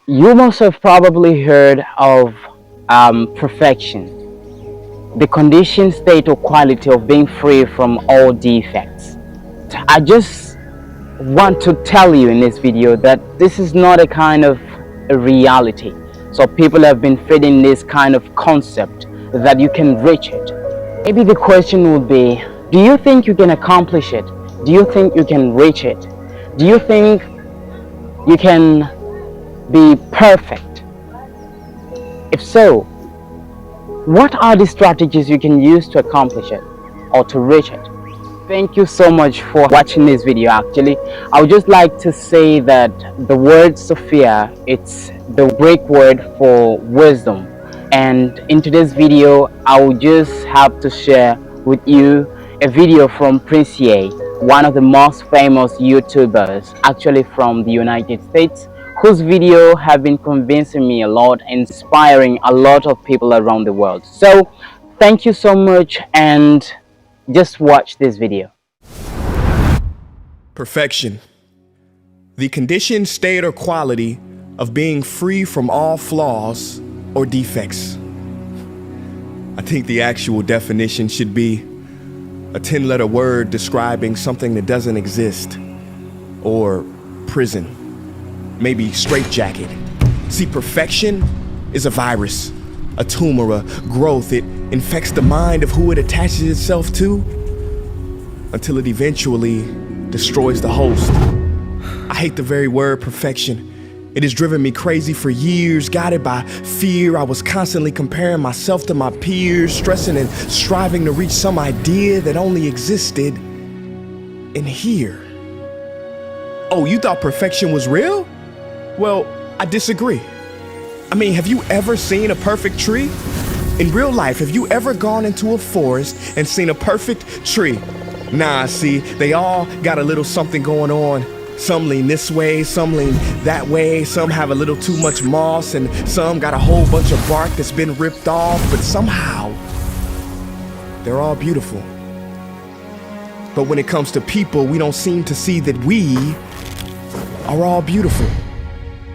You must have probably heard of perfection, the condition, state, or quality of being free from all defects. I just want to tell you in this video that this is not a kind of a reality. So people have been feeding this kind of concept that you can reach it. Maybe the question would be, do you think you can accomplish it? Do you think you can reach it? Do you think you can be perfect? If so, what are the strategies you can use to accomplish it or to reach it? Thank you so much for watching this video. Actually, I would just like to say that the word Sophia, it's the Greek word for wisdom. And in today's video, I will just have to share with you a video from Prince Ye, one of the most famous YouTubers, actually from the United States, whose video have been convincing me a lot, inspiring a lot of people around the world. So thank you so much, and just watch this video. Perfection. The condition, state, or quality of being free from all flaws or defects. I think the actual definition should be a 10-letter word describing something that doesn't exist. Or prison. Maybe straitjacket. See, perfection is a virus, a tumor, a growth. It infects the mind of who it attaches itself to until it eventually destroys the host. I hate the very word perfection. It has driven me crazy for years, guided by fear. I was constantly comparing myself to my peers, stressing and striving to reach some idea that only existed in here. Oh, you thought perfection was real? Well, I disagree. I mean, have you ever seen a perfect tree? In real life, have you ever gone into a forest and seen a perfect tree? Nah, see, they all got a little something going on. Some lean this way, some lean that way, some have a little too much moss, and some got a whole bunch of bark that's been ripped off, but somehow, they're all beautiful. But when it comes to people, we don't seem to see that we are all beautiful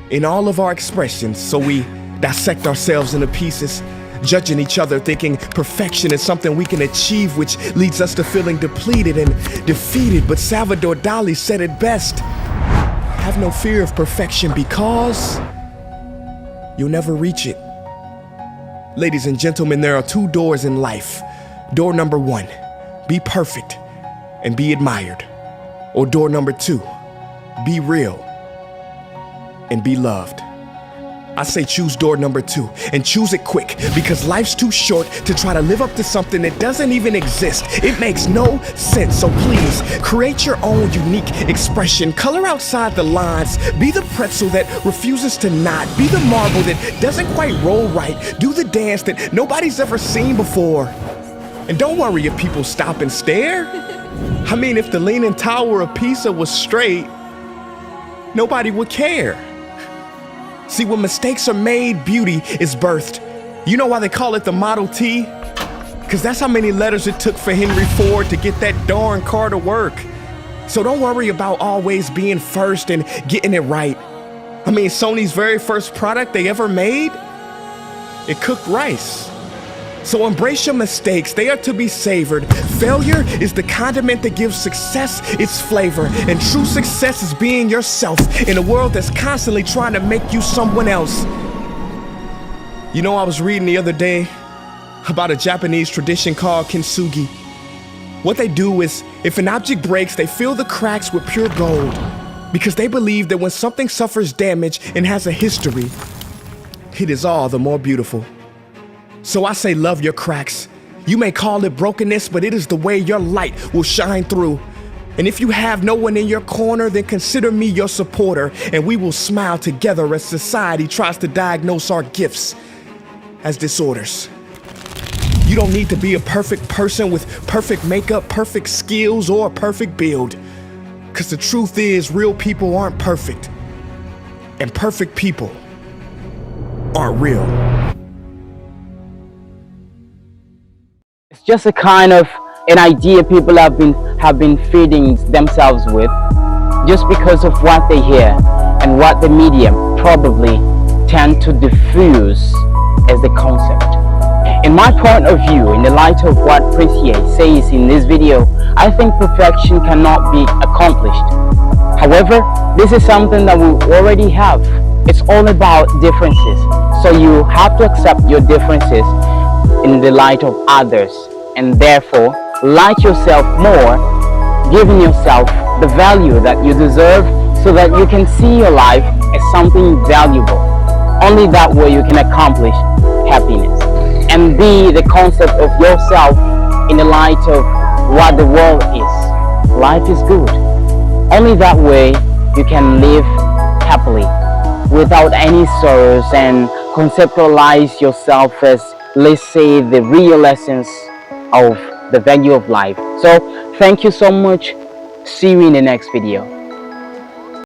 in all of our expressions, so we dissect ourselves into pieces, judging each other, thinking perfection is something we can achieve, which leads us to feeling depleted and defeated. But Salvador Dali said it best: have no fear of perfection, because you'll never reach it. Ladies and gentlemen, there are two doors in life. Door number one, be perfect and be admired. Or door number two, be real and be loved. I say choose door number two, and choose it quick, because life's too short to try to live up to something that doesn't even exist. It makes no sense. So please create your own unique expression. Color outside the lines. Be the pretzel that refuses to knot. Be the marble that doesn't quite roll right. Do the dance that nobody's ever seen before. And don't worry if people stop and stare. I mean, if the Leaning Tower of Pisa was straight, nobody would care. See, when mistakes are made, beauty is birthed. You know why they call it the Model T? Because that's how many letters it took for Henry Ford to get that darn car to work. So don't worry about always being first and getting it right. I mean, Sony's very first product they ever made, it cooked rice. So embrace your mistakes, they are to be savored. Failure is the condiment that gives success its flavor. And true success is being yourself in a world that's constantly trying to make you someone else. You know, I was reading the other day about a Japanese tradition called kintsugi. What they do is, if an object breaks, they fill the cracks with pure gold, because they believe that when something suffers damage and has a history, it is all the more beautiful. So I say love your cracks. You may call it brokenness, but it is the way your light will shine through. And if you have no one in your corner, then consider me your supporter, and we will smile together as society tries to diagnose our gifts as disorders. You don't need to be a perfect person with perfect makeup, perfect skills, or a perfect build. Because the truth is, real people aren't perfect. And perfect people aren't real. It's just a kind of an idea people have been feeding themselves with, just because of what they hear and what the media probably tend to diffuse as the concept. In my point of view, in the light of what Precier says in this video, I think perfection cannot be accomplished. However, this is something that we already have. It's all about differences. So you have to accept your differences in the light of others, and therefore like yourself more, giving yourself the value that you deserve so that you can see your life as something valuable. Only that way you can accomplish happiness and be the concept of yourself in the light of what the world is. Life is good. Only that way you can live happily without any sorrows and conceptualize yourself as, let's say, the real essence of the value of life. So thank you so much. See you in the next video.